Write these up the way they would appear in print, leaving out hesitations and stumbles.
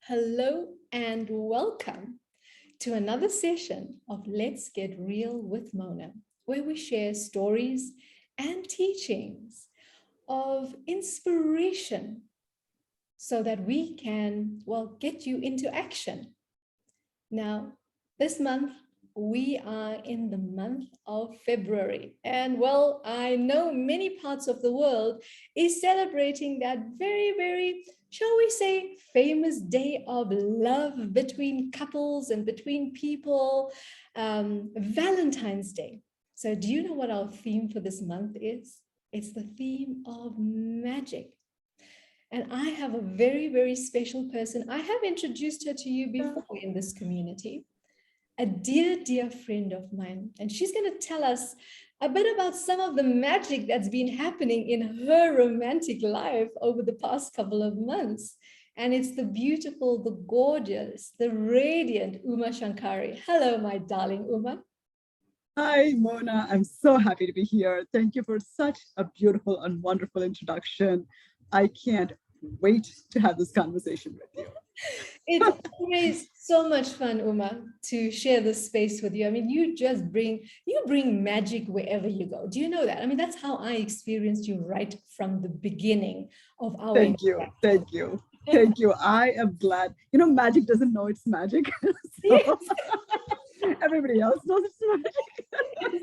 Hello and welcome to another session of Let's Get Real with Mona, where we share stories and teachings of inspiration so that we can, get you into action. Now, this month, we are in the month of February. And I know many parts of the world is celebrating that very, shall we say, famous day of love between couples and between people, Valentine's Day. So do you know what our theme for this month is? It's the theme of magic. And I have a very special person. I have introduced her to you before in this community, a dear friend of mine. And she's going to tell us a bit about some of the magic that's been happening in her romantic life over the past couple of months. And it's the beautiful, the gorgeous, the radiant Uma Shankari. Hello, my darling Uma. Hi, Mona. I'm so happy to be here. Thank you for such a beautiful and wonderful introduction. I can't wait to have this conversation with you. It's always so much fun, Uma, to share this space with you. I mean, you bring magic wherever you go. Do you know that? I mean, that's how I experienced you right from the beginning of our Thank you. I am glad. You know, magic doesn't know it's magic. Yes. Everybody else knows it's magic.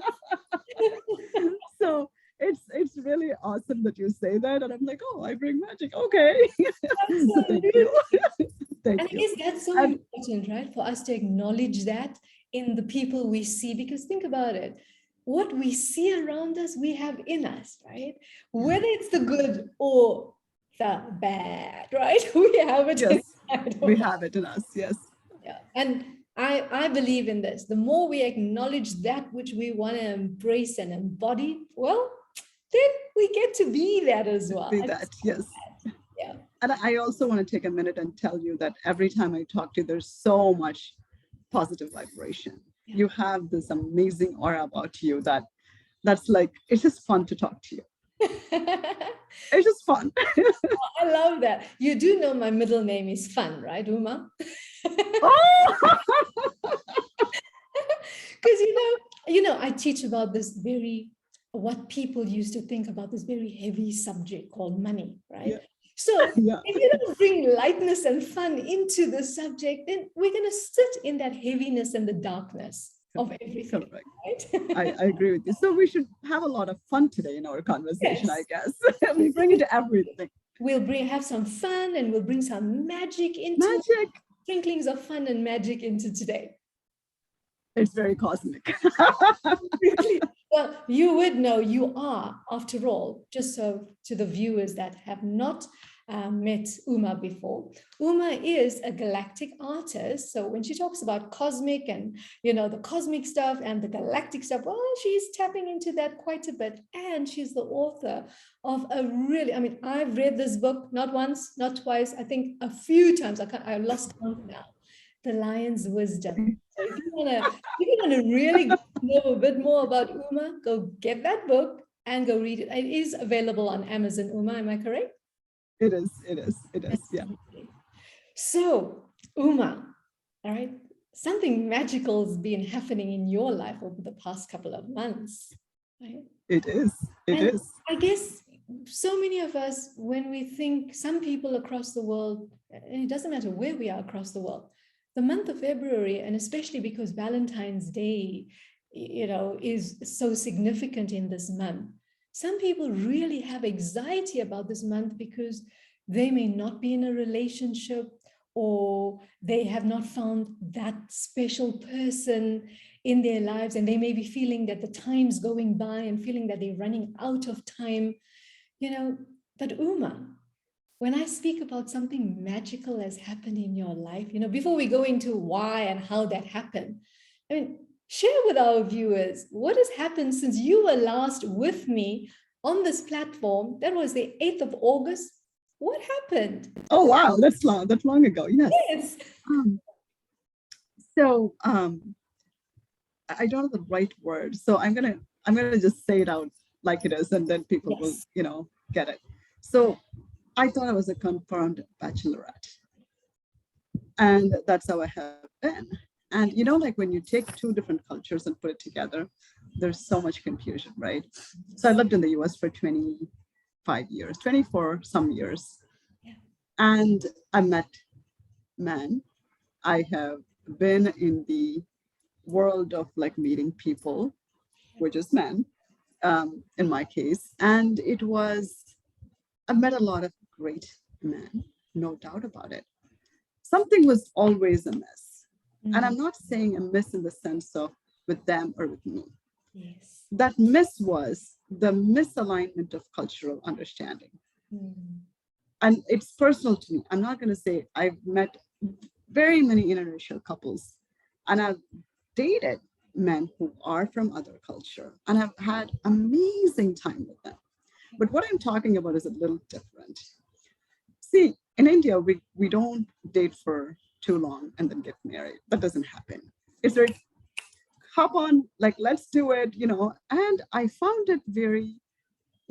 So it's really awesome that you say that. And I'm like, oh, I bring magic. Okay. So thank you. And I guess that's so important, right? For us to acknowledge that in the people we see, because think about it. What we see around us, we have in us, right? Whether it's the good or the bad, right? We have it. Yes, we have it in us. Yes. Yeah. And I believe in this. The more we acknowledge that which we want to embrace and embody, then we get to be that as well. Be that, yes. Yeah. And I also want to take a minute and tell you that every time I talk to you, there's so much positive vibration. Yeah. You have this amazing aura about you that's like, it's just fun to talk to you. It's just fun. I love that. You do know my middle name is Fun, right, Uma? Oh! Because I teach about this what people used to think about this very heavy subject called money, right? Yeah. So if you don't bring lightness and fun into the subject, then we're going to sit in that heaviness and the darkness of everything. Correct. Right? I agree with you. So we should have a lot of fun today in our conversation, yes. I guess. We bring it to everything. We'll have some fun and we'll bring some magic into sprinklings of fun and magic into today. It's very cosmic. Well, you would know you are, after all, just so to the viewers that have not met Uma before, Uma is a galactic artist. So when she talks about cosmic and, the cosmic stuff and the galactic stuff, she's tapping into that quite a bit. And she's the author of I've read this book, not once, not twice, I think a few times. I lost count now. The Lion's Wisdom. So if you want to really know a bit more about Uma, go get that book and go read it. It is available on Amazon, Uma, am I correct? It is, yeah. So, Uma, all right, something magical has been happening in your life over the past couple of months, right? It is. I guess so many of us, when we think, some people across the world, and it doesn't matter where we are across the world, the month of February, and especially because Valentine's Day, is so significant in this month, some people really have anxiety about this month because they may not be in a relationship or they have not found that special person in their lives, and they may be feeling that the time's going by and feeling that they're running out of time, But Uma, when I speak about something magical has happened in your life, before we go into why and how that happened, share with our viewers what has happened since you were last with me on this platform. That was the 8th of August. What happened? Oh, wow. That's long ago. Yes. Yes. I don't have the right word. So I'm going to just say it out like it is, and then people will, get it. So I thought I was a confirmed bachelorette. And that's how I have been. And like when you take two different cultures and put it together, there's so much confusion, right? So I lived in the US for 25 years, 24 some years. Yeah. And I met men. I have been in the world of like meeting people, which is men, in my case. And I met a lot of great men, no doubt about it. Something was always amiss. And I'm not saying amiss in the sense of with them or with me. Yes. That miss was the misalignment of cultural understanding. And it's personal to me. I'm not going to say I've met very many interracial couples and I've dated men who are from other culture and I've had amazing time with them. But what I'm talking about is a little different. See, in India, we don't date for too long and then get married. That doesn't happen. It's like, hop on, like, let's do it, And I found it very,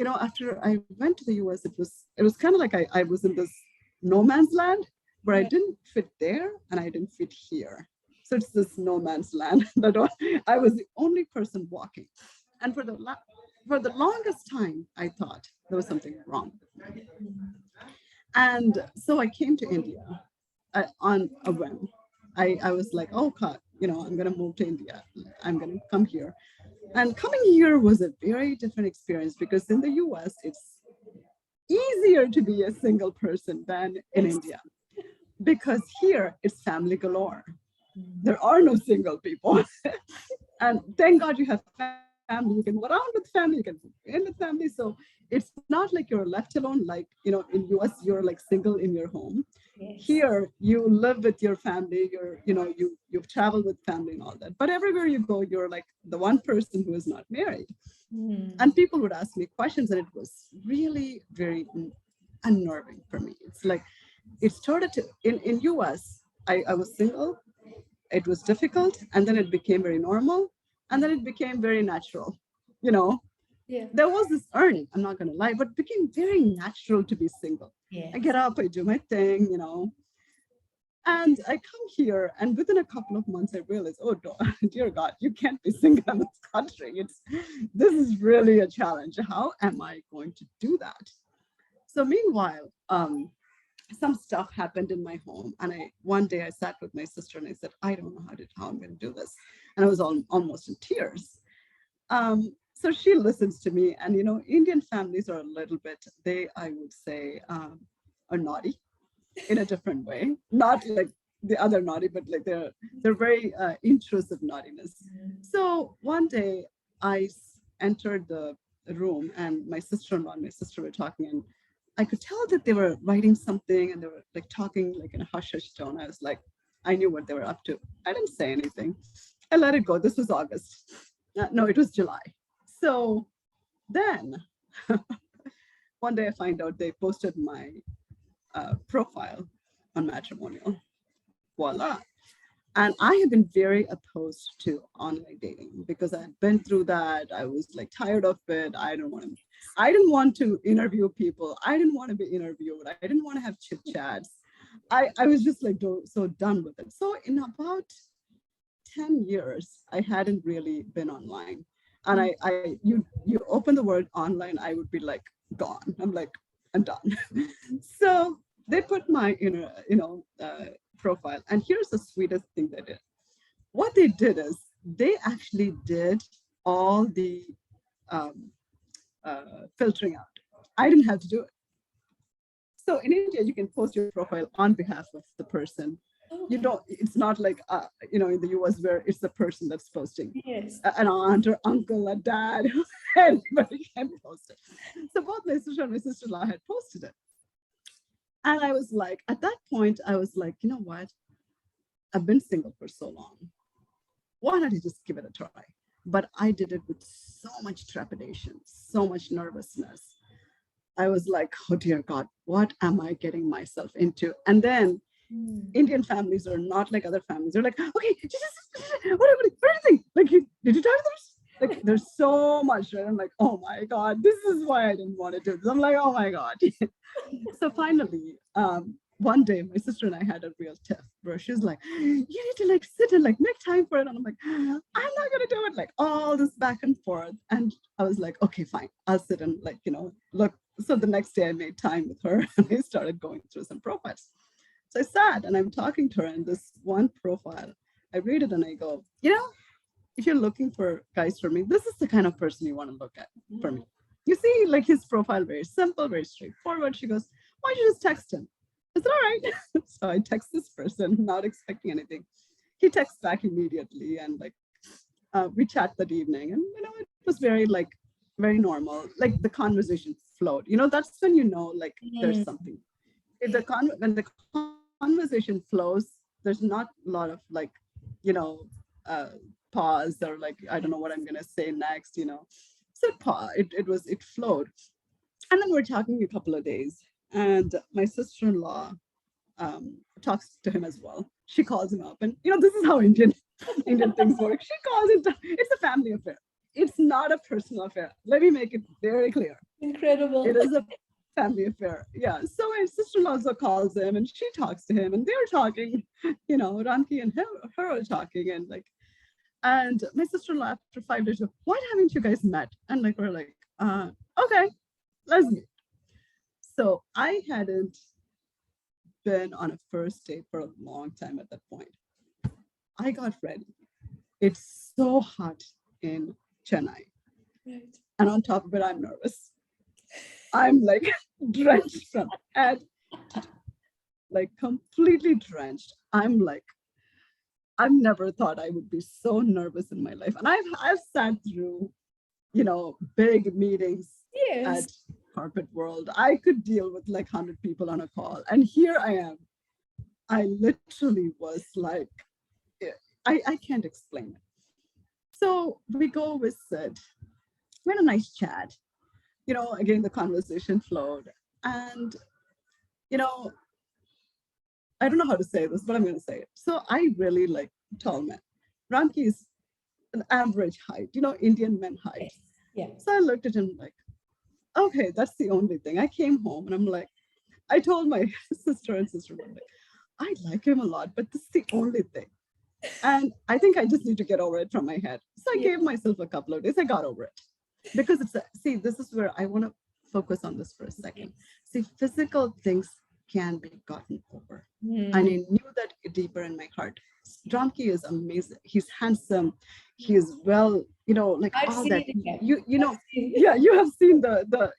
after I went to the US, it was kind of like I was in this no man's land where I didn't fit there and I didn't fit here. So it's this no man's land that I was the only person walking. And for the longest time, I thought there was something wrong with me. And so I came to India on a whim. I was like, oh God, I'm going to move to India. I'm going to come here. And coming here was a very different experience because in the US, it's easier to be a single person than in India. Because here it's family galore. There are no single people. And thank God you have family. You can move around with family, you can move in with family. So it's not like you're left alone. Like, in US, you're like single in your home. Yes. Here, you live with your family. You've traveled with family and all that. But everywhere you go, you're like the one person who is not married. And people would ask me questions, and it was really very unnerving for me. It's like it started to in US. I was single. It was difficult, and then it became very normal, and then it became very natural. Yeah. There was this earning, I'm not going to lie, but it became very natural to be single. Yes. I get up, I do my thing, and I come here, and within a couple of months, I realized, oh, dear God, you can't be single in this country. This is really a challenge. How am I going to do that? So meanwhile, some stuff happened in my home, and one day I sat with my sister and I said, I don't know how I'm going to do this, and I was almost in tears. So she listens to me, and Indian families are a little bit, I would say, are naughty in a different way, not like the other naughty, but like they're very intrusive naughtiness. So one day I entered the room, and my sister-in-law and my sister were talking, and I could tell that they were writing something, and they were like talking like in a hush-hush tone. I was like, I knew what they were up to. I didn't say anything. I let it go. This was August. No, it was July. So then one day I find out they posted my profile on Matrimonial. Voila. And I have been very opposed to online dating because I've been through that. I was like tired of it. I didn't want to interview people. I didn't want to be interviewed. I didn't want to have chit chats. I was just like so done with it. So in about 10 years, I hadn't really been online. And you open the word online, I would be like gone. I'm like, I'm done. So they put my profile, and here's the sweetest thing they did. What they did is they actually did all the filtering out. I didn't have to do it. So in India, you can post your profile on behalf of the person. You don't, it's not like, in the US where it's the person that's posting. Yes. An aunt or uncle, a dad, anybody can post it. So both my sister and my sister-in-law had posted it. And I was like, at that point, I was like, you know what? I've been single for so long. Why not just give it a try? But I did it with so much trepidation, so much nervousness. I was like, oh dear God, what am I getting myself into? And then Indian families are not like other families. They're like, okay, what do you think? Like, did you talk to them? Like, there's so much, right? I'm like, oh my God, this is why I didn't want to do this. I'm like, oh my God. So finally, one day my sister and I had a real tiff where she's like, you need to like sit and like make time for it. And I'm like, I'm not gonna do it. Like all this back and forth. And I was like, okay, fine, I'll sit and like, look. So the next day I made time with her and I started going through some profiles. So I sat and I'm talking to her, and this one profile, I read it and I go, if you're looking for guys for me, this is the kind of person you want to look at for me. You see, like his profile, very simple, very straightforward. She goes, why don't you just text him? I said, all right. So I text this person, not expecting anything. He texts back immediately, and like we chat that evening, and it was very normal. Like the conversation flowed. That's when like there's something. When the conversation flows, there's not a lot of like, pause or like, I don't know what I'm gonna say next. So it flowed, and then we're talking a couple of days, and my sister-in-law talks to him as well. She calls him up, and this is how Indian things work. She calls it. It's a family affair. It's not a personal affair. Let me make it very clear. Incredible. It is a family affair. Yeah. So my sister-in-law also calls him, and she talks to him, and they're talking. Ramki and her are talking, and my sister-in-law after 5 days goes, why haven't you guys met? And like we're like, okay, let's meet. So I hadn't been on a first date for a long time at that point. I got ready. It's so hot in Chennai. Right. And on top of it, I'm nervous. I'm like drenched from head, like completely drenched. I'm like, I've never thought I would be so nervous in my life. And I've sat through, big meetings Yes. at corporate world. I could deal with like 100 people on a call. And here I am. I literally was like, I can't explain it. So we go, we sit, we had a nice chat. Again, the conversation flowed. And, I don't know how to say this, but I'm going to say it. So I really like tall men. Ramki is an average height, Indian men height. Yeah. So I looked at him like, okay, that's the only thing. I came home and I'm like, I told my sister and sister-in-law, like, I like him a lot, but this is the only thing. And I think I just need to get over it from my head. So I gave myself a couple of days. I got over it. Because this is where I want to focus on this for a second. See, physical things can be gotten over. And I knew that deeper in my heart. Ramki is amazing. He's handsome. He is well, like I've all seen that. it. Yeah, you have seen the.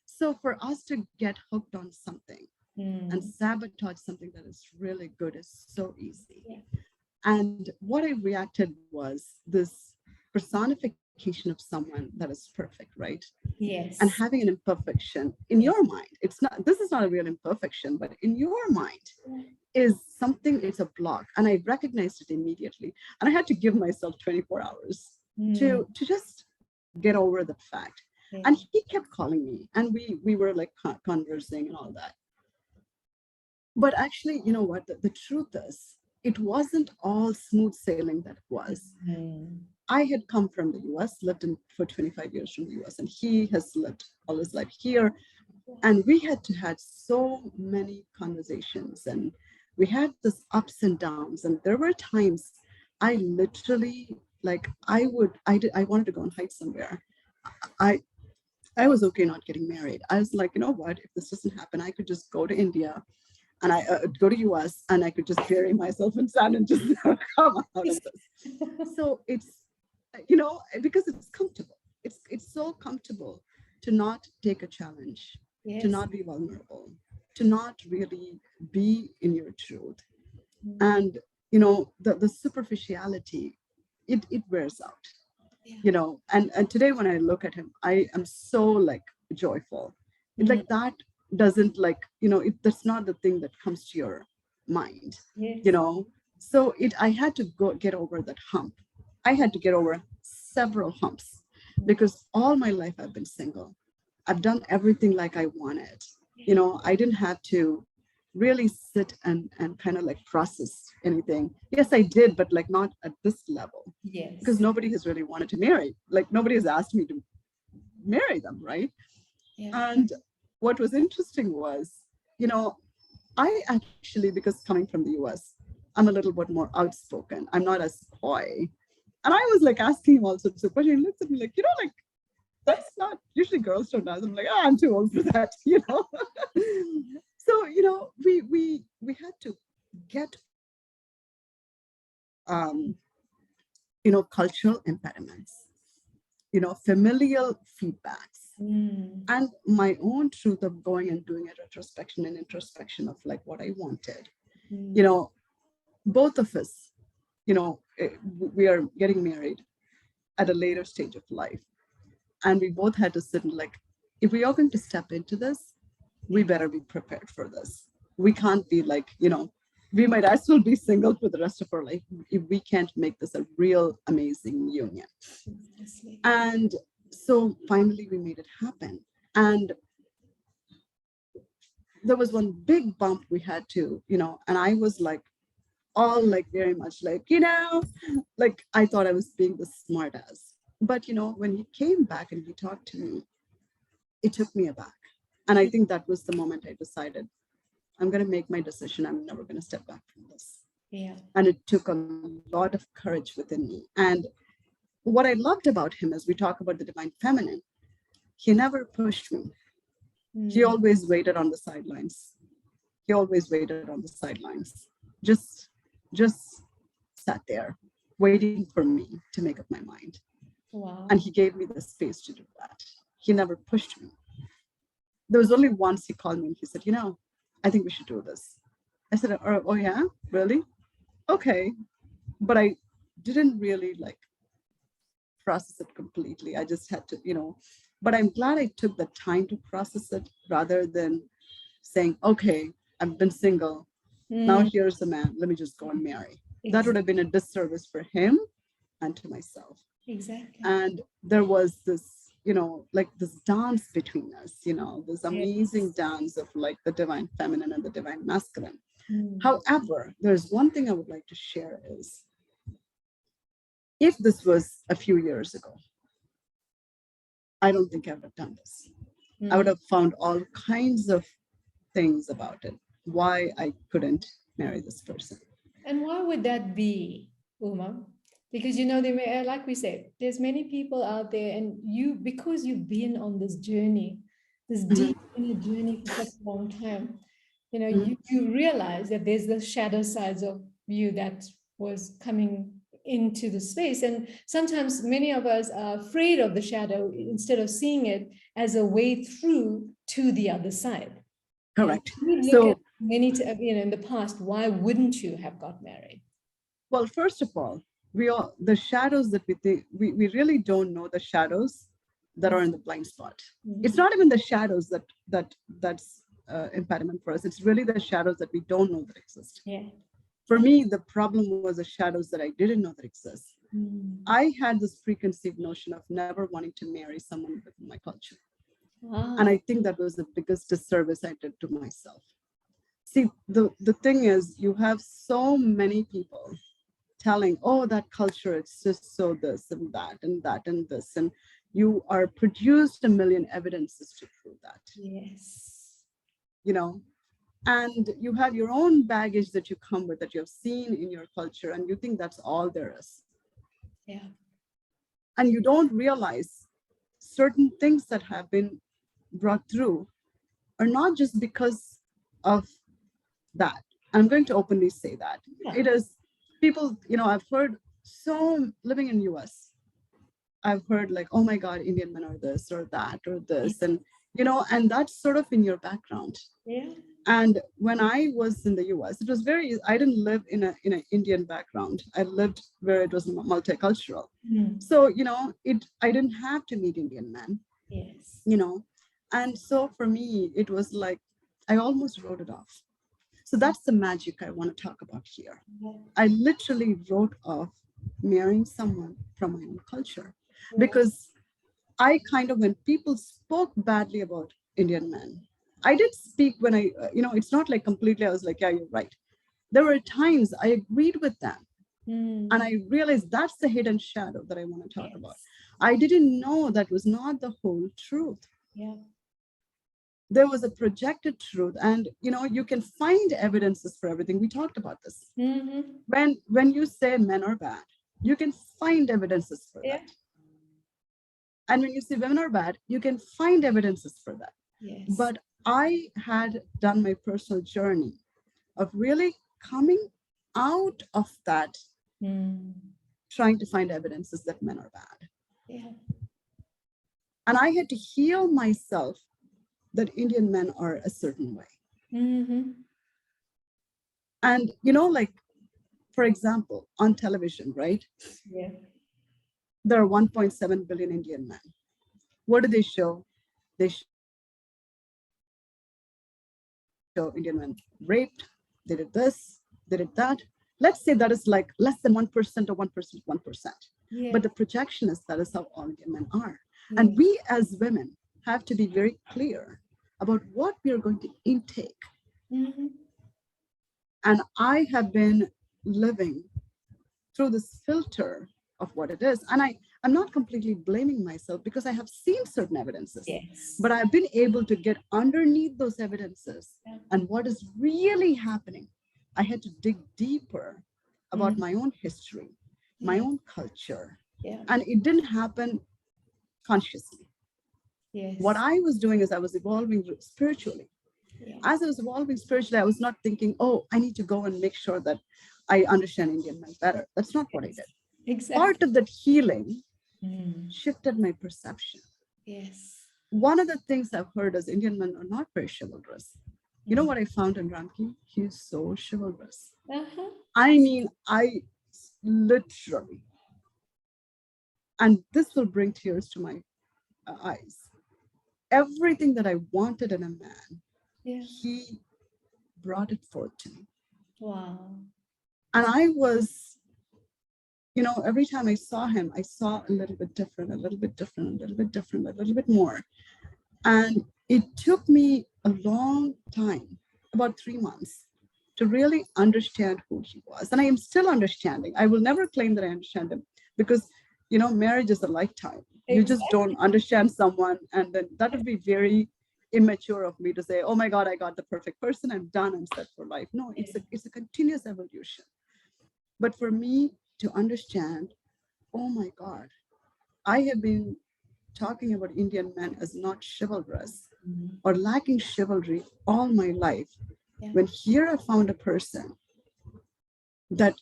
So for us to get hooked on something and sabotage something that is really good is so easy. Yeah. And what I reacted was this personification of someone that is perfect, right? Yes. And having an imperfection in your mind. This is not a real imperfection, but in your mind is something, it's a block. And I recognized it immediately. And I had to give myself 24 hours to just get over the fact. Yeah. And he kept calling me, and we were like conversing and all that. But actually, you know what? The truth is, it wasn't all smooth sailing that it was. I had come from the US, lived for 25 years from the US, and he has lived all his life here. And we had to have so many conversations, and we had this ups and downs. And there were times I literally, like, I wanted to go and hide somewhere. I was okay not getting married. I was like, you know what, if this doesn't happen, I could just go to India and I go to US and I could just bury myself in sand and just come out of this. So it's, because it's comfortable. It's so comfortable to not take a challenge, to not be vulnerable, to not really be in your truth. And, the superficiality, it wears out. And today when I look at him, I am so like joyful. Like that doesn't that's not the thing that comes to your mind. So I had to get over that hump. I had to get over several humps because all my life I've been single. I've done everything like I wanted. I didn't have to really sit and kind of like process anything. Yes, I did, but like not at this level. Yes. Because nobody has really wanted to marry. Like nobody has asked me to marry them, right? Yeah. And what was interesting was, I actually, because coming from the US, I'm a little bit more outspoken. I'm not as coy. And I was like asking him all sorts of questions. He looks at me like, like, that's not usually girls don't ask. I'm like, I'm too old for that, So, we had to get um, cultural impediments, familial feedbacks, and my own truth of going and doing a retrospection and introspection of like what I wanted. Both of us, we are getting married at a later stage of life. And we both had to sit and like, if we are going to step into this, we better be prepared for this. We can't be like, we might as well be single for the rest of our life if we can't make this a real amazing union. And so finally we made it happen. And there was one big bump we had to, and I was like, all like very much like, like I thought I was being the smart ass. But, when he came back and he talked to me, it took me aback. And I think that was the moment I decided, I'm going to make my decision. I'm never going to step back from this. Yeah. And it took a lot of courage within me. And what I loved about him as we talk about the divine feminine, he never pushed me. He always waited on the sidelines. He always waited on the sidelines. Just sat there waiting for me to make up my mind. Wow. And he gave me the space to do that. He never pushed me. There was only once he called me and he said, I think we should do this. I said, oh yeah, really? Okay. But I didn't really like process it completely. I just had to, but I'm glad I took the time to process it rather than saying, okay, I've been single. Now here's the man. Let me just go and marry. Exactly. That would have been a disservice for him and to myself. Exactly. And there was this, like this dance between us, this amazing dance of like the divine feminine and the divine masculine. However, there's one thing I would like to share is, if this was a few years ago, I don't think I would have done this. I would have found all kinds of things about it, why I couldn't marry this person. And why would that be, Uma? Because, they may, like we said, there's many people out there, and because you've been on this journey, this deep inner journey for such a long time, you realize that there's the shadow sides of you that was coming into the space. And sometimes many of us are afraid of the shadow instead of seeing it as a way through to the other side. Correct. So many, in the past, why wouldn't you have got married? Well, first of all, the shadows that we think, we really don't know the shadows that are in the blind spot. It's not even the shadows that's impediment for us. It's really the shadows that we don't know that exist. Yeah. For me, the problem was the shadows that I didn't know that exist. I had this preconceived notion of never wanting to marry someone within my culture. And I think that was the biggest disservice I did to myself. See, the thing is, you have so many people telling, oh, that culture, it's just so this and that and that and this. And you are produced a million evidences to prove that. Yes. And you have your own baggage that you come with, that you have seen in your culture, and you think that's all there is. Yeah. And you don't realize certain things that have been brought through are not just because of that. I'm going to openly say that. Yeah. It is people, I've heard living in US, I've heard like, oh my God, Indian men are this or that or this. And, and that's sort of in your background. Yeah. And when I was in the US, it was I didn't live in an Indian background. I lived where it was multicultural. So, I didn't have to meet Indian men. Yes. And so for me, it was like, I almost wrote it off. So that's the magic I want to talk about here. I literally wrote off marrying someone from my own culture, because I when people spoke badly about Indian men, I did speak when it's not like completely, I was like, yeah, you're right. There were times I agreed with them. And I realized that's the hidden shadow that I want to talk about. I didn't know that was not the whole truth. Yeah. there was a projected truth. And, you can find evidences for everything. We talked about this. When you say men are bad, you can find evidences for that. And when you say women are bad, you can find evidences for that. Yes. But I had done my personal journey of really coming out of that, trying to find evidences that men are bad. Yeah. And I had to heal myself that Indian men are a certain way. And, like, for example, on television, right? Yeah. There are 1.7 billion Indian men. What do they show? They show Indian men raped, they did this, they did that. Let's say that is like less than 1% or 1%. Yeah. But the projection is that is how all Indian men are. Yeah. And we as women have to be very clear about what we are going to intake. And I have been living through this filter of what it is. And I'm not completely blaming myself because I have seen certain evidences. Yes. But I've been able to get underneath those evidences and what is really happening. I had to dig deeper about my own history, my own culture. Yeah. And it didn't happen consciously. Yes. What I was doing is I was evolving spiritually. Yeah. As I was evolving spiritually, I was not thinking, oh, I need to go and make sure that I understand Indian men better. That's not what I did. Exactly. Part of that healing shifted my perception. Yes. One of the things I've heard is Indian men are not very chivalrous. You know what I found in Ramki? He's so chivalrous. I mean, I literally, and this will bring tears to my eyes. Everything that I wanted in a man, he brought it forth to me. Wow. And I was, every time I saw him, I saw a little bit different, a little bit different, a little bit different, a little bit more. And it took me a long time, about 3 months, to really understand who he was. And I am still understanding. I will never claim that I understand him because, marriage is a lifetime. Exactly. You just don't understand someone. And then that would be very immature of me to say, oh my God, I got the perfect person. I'm done. I'm set for life. No, it's a continuous evolution. But for me to understand, oh my God, I have been talking about Indian men as not chivalrous or lacking chivalry all my life. Yeah. When here I found a person that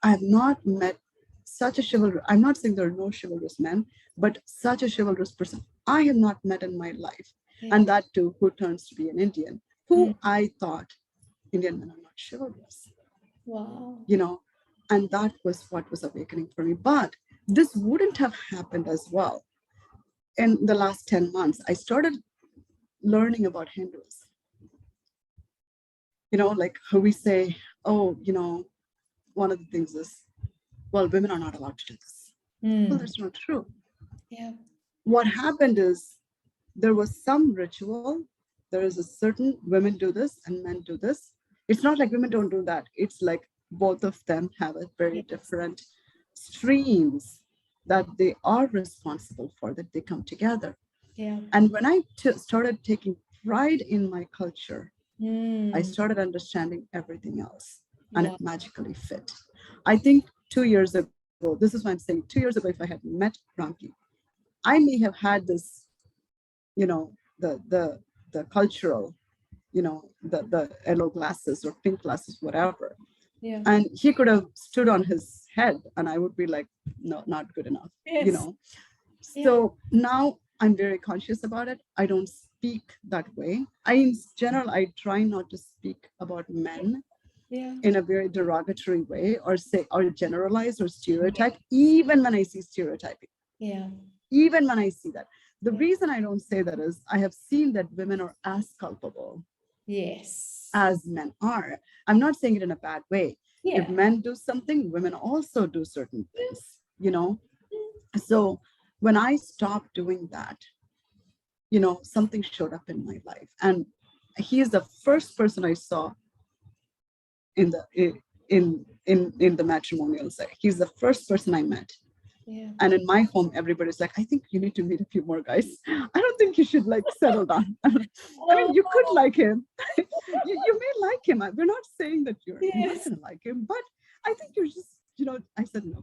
I have not met such a chivalrous, I'm not saying there are no chivalrous men, but such a chivalrous person I have not met in my life. Yeah. And that too, who turns to be an Indian, who I thought Indian men are not chivalrous. Wow. And that was what was awakening for me. But this wouldn't have happened as well. In the last 10 months, I started learning about Hinduism. Like how we say, oh, one of the things is, well, women are not allowed to do this. Well, that's not true. Yeah. What happened is there was some ritual. There is a certain women do this and men do this. It's not like women don't do that. It's like both of them have a very different streams that they are responsible for, that they come together. Yeah. And when I started taking pride in my culture, I started understanding everything else, and it magically fit. I think 2 years ago, this is what I'm saying, 2 years ago, if I had met Ramki, I may have had this, the cultural, the yellow glasses or pink glasses, whatever. Yeah. And he could have stood on his head and I would be like, no, not good enough, So now I'm very conscious about it. I don't speak that way. In general, I try not to speak about men in a very derogatory way or generalize or stereotype, even when I see stereotyping. Yeah. Even when I see that. The reason I don't say that is I have seen that women are as culpable as men are. I'm not saying it in a bad way. Yeah. If men do something, women also do certain things, So when I stopped doing that, something showed up in my life. And he is the first person I saw in the matrimonial side. He's the first person I met Yeah. And in my home, everybody's like, I think you need to meet a few more guys. I don't think you should like settle down. I mean, you could like him. You may like him. We're not saying that you're not Yes. going to like him, but I think you're just, I said, no,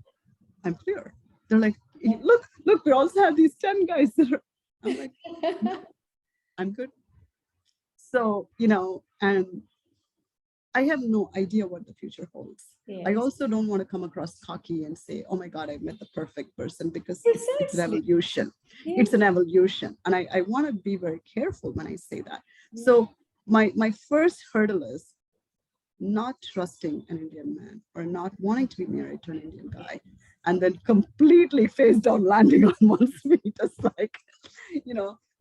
I'm clear. They're like, look, we also have these 10 guys that are, I'm like, no, I'm good. So, and I have no idea what the future holds. I Yes. also don't want to come across cocky and say, oh my God, I met the perfect person, because it's an Precisely. evolution. Yes. It's an evolution. And I want to be very careful when I say that. Yeah. So my first hurdle is not trusting an Indian man or not wanting to be married to an Indian guy, and then completely face down landing on one's feet. It's like,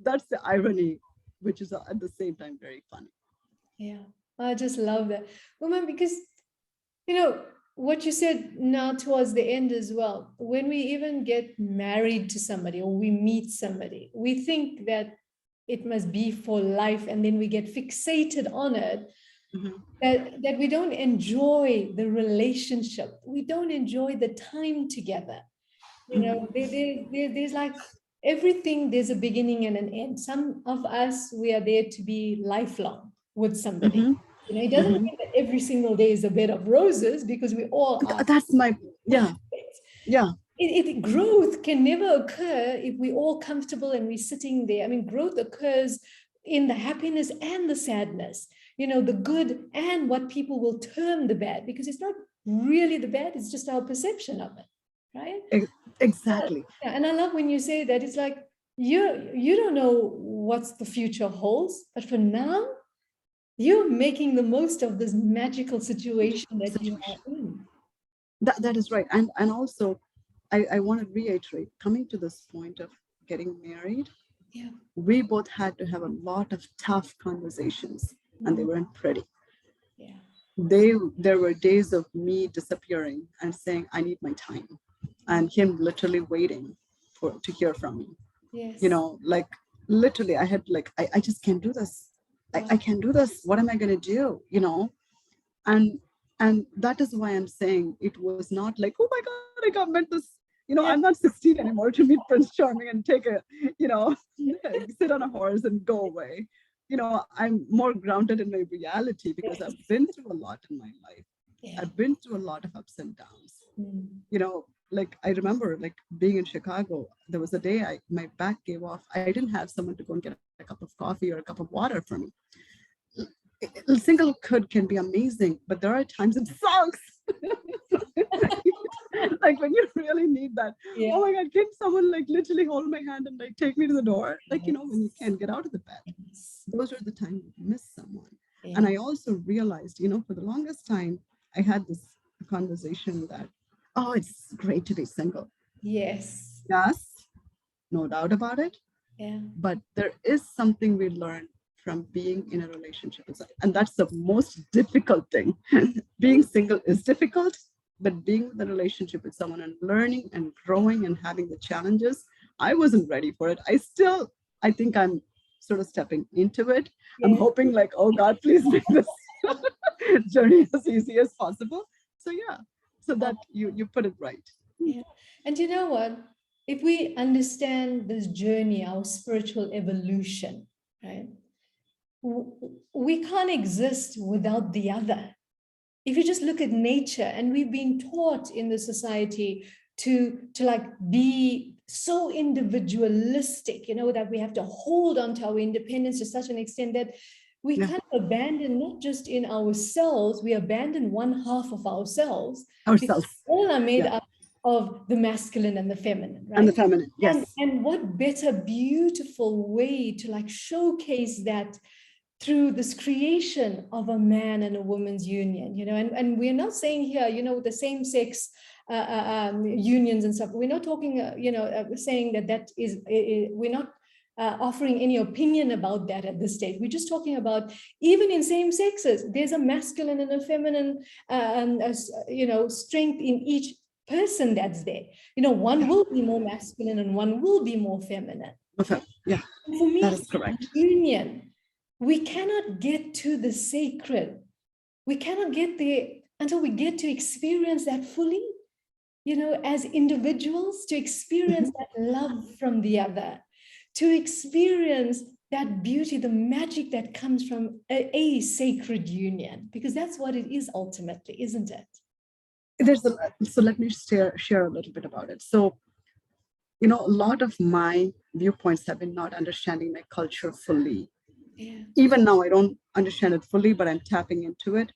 that's the irony, which is at the same time very funny. Yeah. I just love that. Woman, because what you said now towards the end as well, when we even get married to somebody or we meet somebody, we think that it must be for life, and then we get fixated on it. Mhm. That we don't enjoy the relationship, we don't enjoy the time together. There's like everything, there's a beginning and an end. Some of us, we are there to be lifelong with somebody. Mhm. It doesn't Mhm. mean that every single day is a bed of roses, because we all are. That's my, yeah. Growth can never occur if we're all comfortable and we're sitting there. I mean, growth occurs in the happiness and the sadness, the good and what people will term the bad, because it's not really the bad, it's just our perception of it, right? Exactly. Yeah, and I love when you say that. It's like you don't know what the future holds, but for now, you're making the most of this magical situation that you are in. That is right. And also, I want to reiterate, coming to this point of getting married, Yeah. we both had to have a lot of tough conversations, and they weren't pretty. Yeah. There were days of me disappearing and saying, I need my time, and him literally waiting to hear from me. Yes. Like literally, I had like, I just can't do this. I can't do this. What am I going to do? And that is why I'm saying it was not like, oh my God, I got met this. I'm not 16 anymore to meet Prince Charming and take a, sit on a horse and go away. I'm more grounded in my reality, because I've been through a lot in my life. Yeah. I've been through a lot of ups and downs. Mm. Like I remember like being in Chicago, there was a day my back gave off. I didn't have someone to go and get a cup of coffee or a cup of water for me. Singlehood can be amazing, but there are times it sucks. Like when you really need that. Yeah. Oh my God, can someone like literally hold my hand and like take me to the door? Like, when you can't get out of the bed. Those are the times you miss someone. Yeah. And I also realized, for the longest time, I had this conversation that, oh, it's great to be single. Yes. Yes, no doubt about it. Yeah. But there is something we learn from being in a relationship. And that's the most difficult thing. Being single is difficult, but being in a relationship with someone and learning and growing and having the challenges, I wasn't ready for it. I think I'm sort of stepping into it. Yeah. I'm hoping like, oh God, please make this journey as easy as possible. So yeah, so that you put it right. Yeah. And you know what? If we understand this journey, our spiritual evolution, right? We can't exist without the other. If you just look at nature, and we've been taught in the society to like be so individualistic, that we have to hold on to our independence to such an extent that we kind of abandon not just in ourselves, we abandon one half of ourselves. All are made up of the masculine and the feminine, right? And the feminine, yes. And what better beautiful way to like showcase that through this creation of a man and a woman's union, and we're not saying here, the same sex unions and stuff. We're not talking, saying that is, we're not offering any opinion about that at this stage. We're just talking about even in same sexes, there's a masculine and a feminine, strength in each person that's there. One will be more masculine and one will be more feminine. Okay. Yeah, for me, that is correct. Union. We cannot get to the sacred. We cannot get there until we get to experience that fully. as individuals, to experience that love from the other, to experience that beauty, the magic that comes from a sacred union, because that's what it is ultimately, isn't it? So let me share a little bit about it. So, a lot of my viewpoints have been not understanding my culture fully. Yeah. Even now, I don't understand it fully, but I'm tapping into it.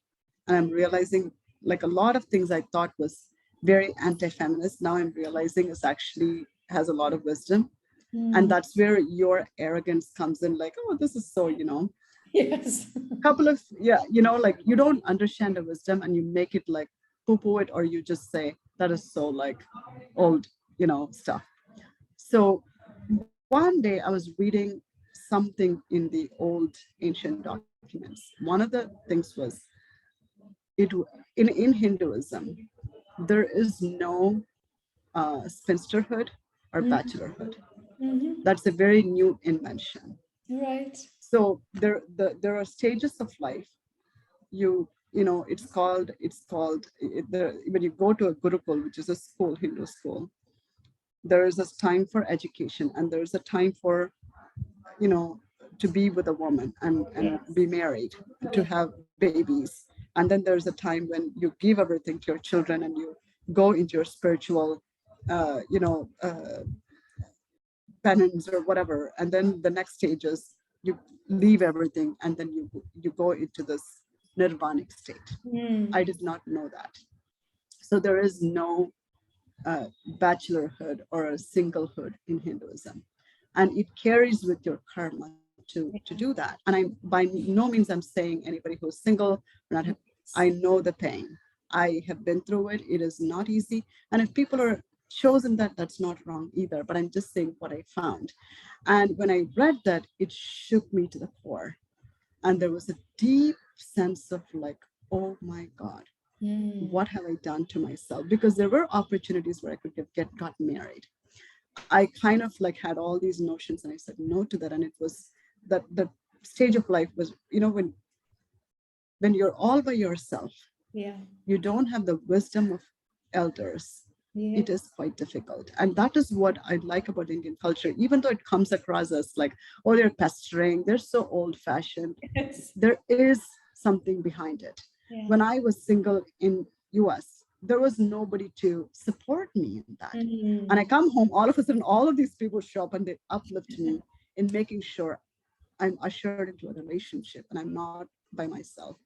And I'm realizing like a lot of things I thought was very anti-feminist. Now I'm realizing is actually has a lot of wisdom. And Mm. that's where your arrogance comes in, like, oh, this is so, Yes. couple of, yeah, like you don't understand the wisdom and you make it like poo-poo it, or you just say that is so like old, stuff. So one day I was reading something in the old ancient documents. One of the things was it in Hinduism, there is no spinsterhood or Mhm. bachelorhood. Mhm. That's a very new invention. Right. So there are stages of life. When you go to a gurukul, which is a school, Hindu school, there is a time for education and there's a time for you know to be with a woman and Yes. be married, to Yes. have babies, and then there's a time when you give everything to your children and you go into your spiritual penance or whatever, and then the next stage is you leave everything and then you go into this nirvanic state. I Mm. did not know that. So there is no bachelorhood or a singlehood in Hinduism, and it carries with your karma to do that. And I'm by no means I'm saying anybody who's single or not. I Yes. know the pain. I have been through it. It is not easy. And if people are chosen that, that's not wrong either. But I'm just saying what I found. And when I read that, it shook me to the core. And there was a deep sense of like, oh my God, Mm. what have I done to myself? Because there were opportunities where I could get got married. I kind of like had all these notions and I said no to that. And it was that the stage of life was, when you're all by yourself, Yeah. you don't have the wisdom of elders. It Yes. is quite difficult. And that is what I like about Indian culture, even though it comes across as like, oh, they're pestering, they're so old fashioned. Yes. There is something behind it. Yeah. When I was single in US, there was nobody to support me in that. And I Mm. come home, all of a sudden, all of these people show up and they uplift me in making sure I'm ushered into a relationship and I'm not by myself.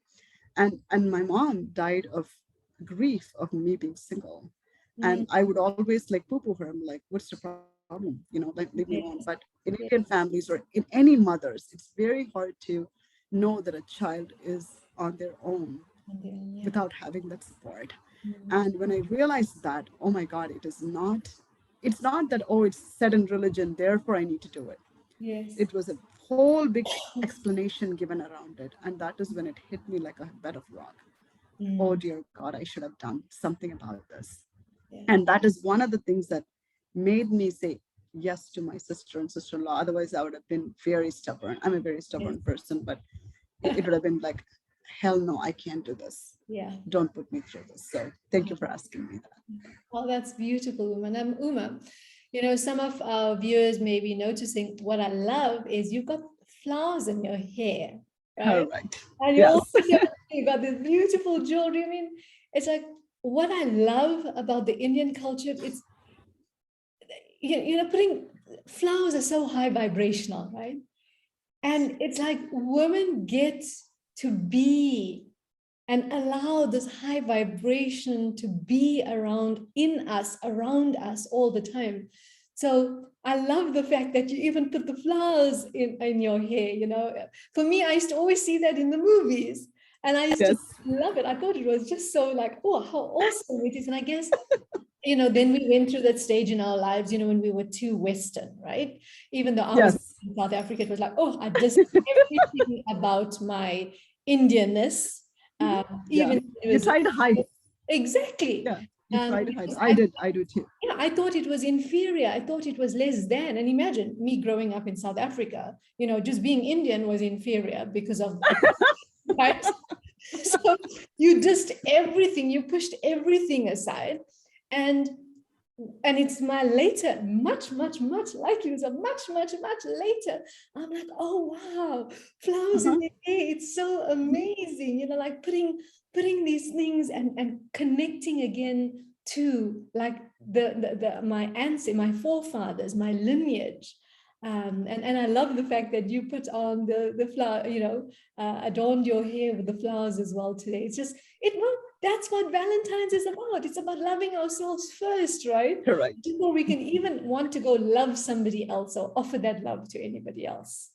And my mom died of grief of me being single. And Mm. I would always like poo-poo her. I'm like, what's the problem? Like leave me alone. But Yes. in Indian Yes. families or in any mothers, it's very hard to know that a child is on their own Yeah. without having that support. Mm. And when I realized that, oh my God, it's not that, oh, it's said in religion, therefore I need to do it. Yes. It was a whole big explanation given around it. And that is when it hit me like a bed of rock. Oh Mm. dear God, I should have done something about this. Yeah. And that is one of the things that made me say yes to my sister and sister-in-law. Otherwise, I would have been very stubborn. I'm a very Yes. stubborn person, but it would have been like, hell no, I can't do this. Yeah. Don't put me through this. So thank you for asking me that. Oh, that's beautiful, Uma. And Uma, some of our viewers may be noticing what I love is you've got flowers in your hair, All right? right. And you Yes. also you got this beautiful jewelry. I mean, it's like what I love about the Indian culture. It's putting flowers are so high vibrational, right? And it's like women get to be and allow this high vibration to be around us all the time. So I love the fact that you even put the flowers in your hair. For me, I used to always see that in the movies and I used to Yes. love it. I thought it was just so like, oh, how awesome it is. And I guess, then we went through that stage in our lives, when we were too Western, right? Even though I was Yes. in South Africa, it was like, oh, I just everything about my Indianness. Yeah. Even it You was try to hide. exactly. Yeah. You try to hide. Because I do too. I thought it was inferior. I thought it was less than. And imagine me growing up in South Africa, just being Indian was inferior because of right. So you pushed everything aside. And it's my later, much likely, it's a much later. I'm like, oh wow, flowers in Uh-huh. the hair, it's so amazing, you know, like putting these things and connecting again to like my ancestors, my forefathers, my lineage. And I love the fact that you put on the flower, you know, adorned your hair with the flowers as well today. It's just, well, that's what Valentine's is about. It's about loving ourselves first, right? Correct. Before we can even want to go love somebody else or offer that love to anybody else.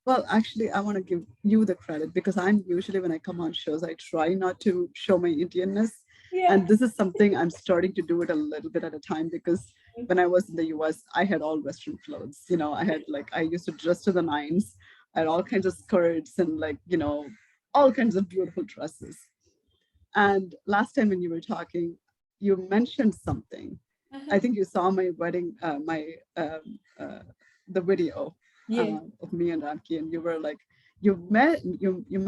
Well, actually, I want to give you the credit because I'm usually, when I come on shows, I try not to show my Indianness. Yeah. And this is something I'm starting to do it a little bit at a time, because when I was in the US, I had all Western clothes. You know, I used to dress to the nines. I had all kinds of skirts and, like, you know, all kinds of beautiful dresses. And last time when you were talking, you mentioned something. I Uh-huh. think you saw my wedding, the video Yeah. of me and Ramki, and you were like, you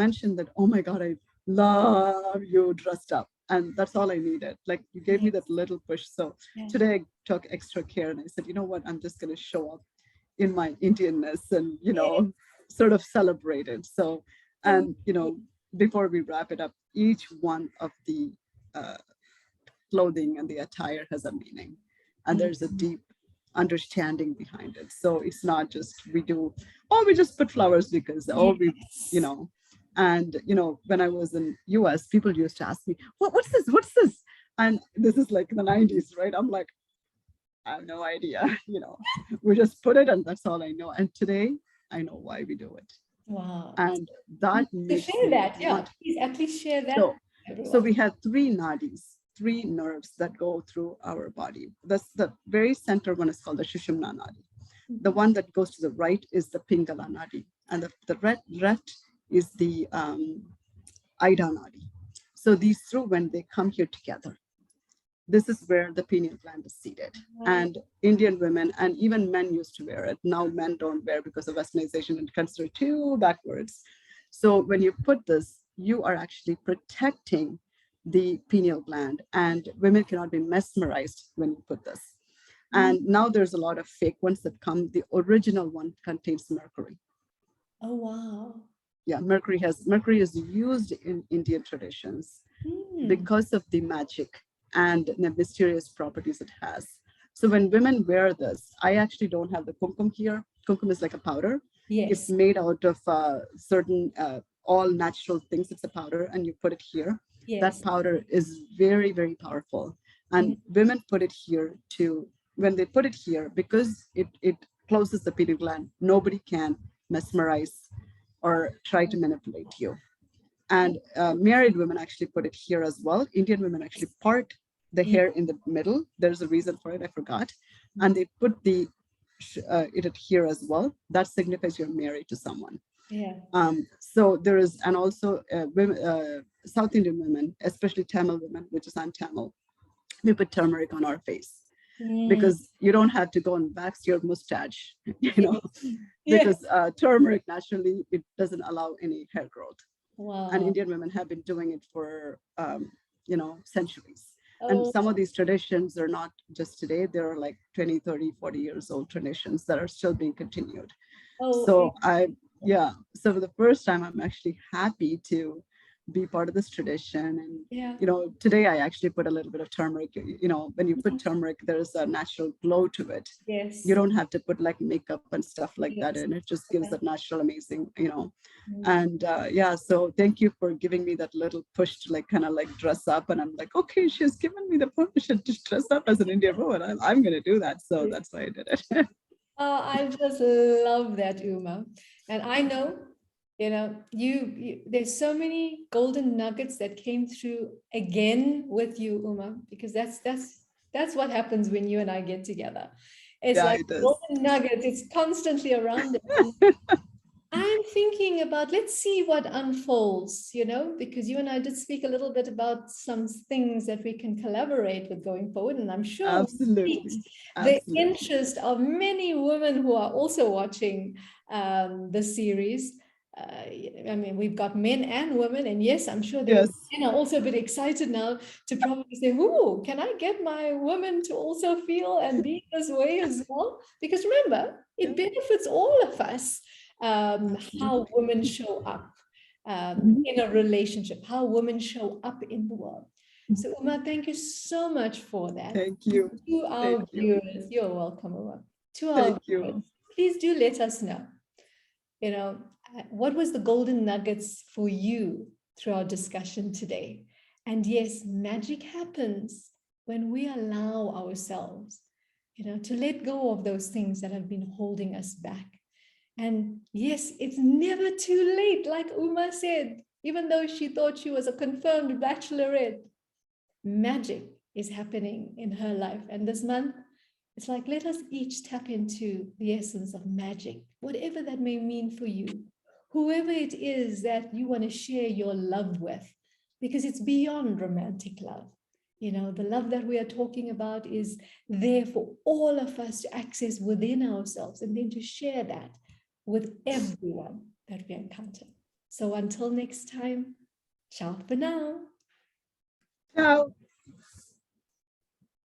mentioned that, oh my God, I love you dressed up. And that's all I needed. Like, you gave me Yes. that little push. So Yeah. today I took extra care and I said, you know what, I'm just going to show up in my Indianness and, you Yeah. know, sort of celebrate it. So, So and, you know, before we wrap it up, each one of the uh, clothing and the attire has a meaning, and there's a deep understanding behind it. So it's not just we just put flowers because, you yes. know. And, you know, when I was in US, people used to ask me, what's this? What's this? And this is like in the 90s, right? I'm like, I have no idea. You know, we just put it and that's all I know. And today I know why we do it. Wow. And that To makes share me that, yeah, want. please at least share that So, with so everyone. we have three nadis, three nerves that go through our body. That's the very center one is called the Shushumna nadi. The one that goes to the right is the Pingala nadi, and the red is the Ida nadi. So these two, when they come here together, this is where the pineal gland is seated. Wow. And Indian women and even men used to wear it. Now men don't wear because of westernization and considered too backwards. So when you put this, you are actually protecting the pineal gland, and women cannot be mesmerized when you put this. Mm. And now there's a lot of fake ones that come. The original one contains mercury. Oh, wow. Yeah, mercury is used in Indian traditions Mm. because of the magic and the mysterious properties it has. So when women wear this, I actually don't have the kumkum here. Kumkum is like a powder. It's Yes. made out of certain all natural things. It's a powder, and you put it here. That Yes. powder is very, very powerful. Mm. And women put it here when they put it here, because it closes the pineal gland, nobody can mesmerize or try to manipulate you. And married women actually put it here as well. Indian women actually part the Yeah. hair in the middle. There's a reason for it, I forgot. And they put it here as well. That signifies you're married to someone. Yeah. So there is, and also women, South Indian women, especially Tamil women, which is I'm Tamil, we put turmeric on our face Mm. because you don't have to go and wax your mustache, you know, Yeah. because turmeric naturally, it doesn't allow any hair growth. And Wow. Indian women have been doing it for, centuries. And Oh, some of these traditions are not just today, they're like 20, 30, 40 years old traditions that are still being continued. oh, So so for the first time, I'm actually happy to be part of this tradition. And, yeah. today I actually put a little bit of turmeric. When you put turmeric, there's a natural glow to it. You Yes. don't have to put like makeup and stuff like that Yes. in. It just gives Okay. that natural, amazing, Mm. and so thank you for giving me that little push to like kind of like dress up. And I'm like, okay, she's given me the permission to dress up as an Indian woman. I'm going to do that. So that's why I did it. Oh, I just love that, Uma. And I know, there's so many golden nuggets that came through again with you, Uma, because that's what happens when you and I get together. It's Yeah, like it is. golden nuggets, it's constantly around us. And I'm thinking about, let's see what unfolds, because you and I did speak a little bit about some things that we can collaborate with going forward. And I'm sure we piqued Absolutely. the Absolutely. interest of many women who are also watching the series. I mean, we've got men and women, and yes, I'm sure Yes. men are also a bit excited now to probably say, "Ooh, can I get my women to also feel and be this way as well?" Because remember, it benefits all of us how women show up in a relationship, how women show up in the world. So, Uma, thank you so much for that. Thank you. To our Thank you. viewers, you're welcome, Uma. To our Thank you. viewers, please do let us know, what was the golden nuggets for you through our discussion today? And yes, magic happens when we allow ourselves, to let go of those things that have been holding us back. And yes, it's never too late, like Uma said, even though she thought she was a confirmed bachelorette, magic is happening in her life. And this month, it's like, let us each tap into the essence of magic, whatever that may mean for you, whoever it is that you want to share your love with, because it's beyond romantic love. The love that we are talking about is there for all of us to access within ourselves and then to share that with everyone that we encounter. So until next time, ciao for now. Ciao.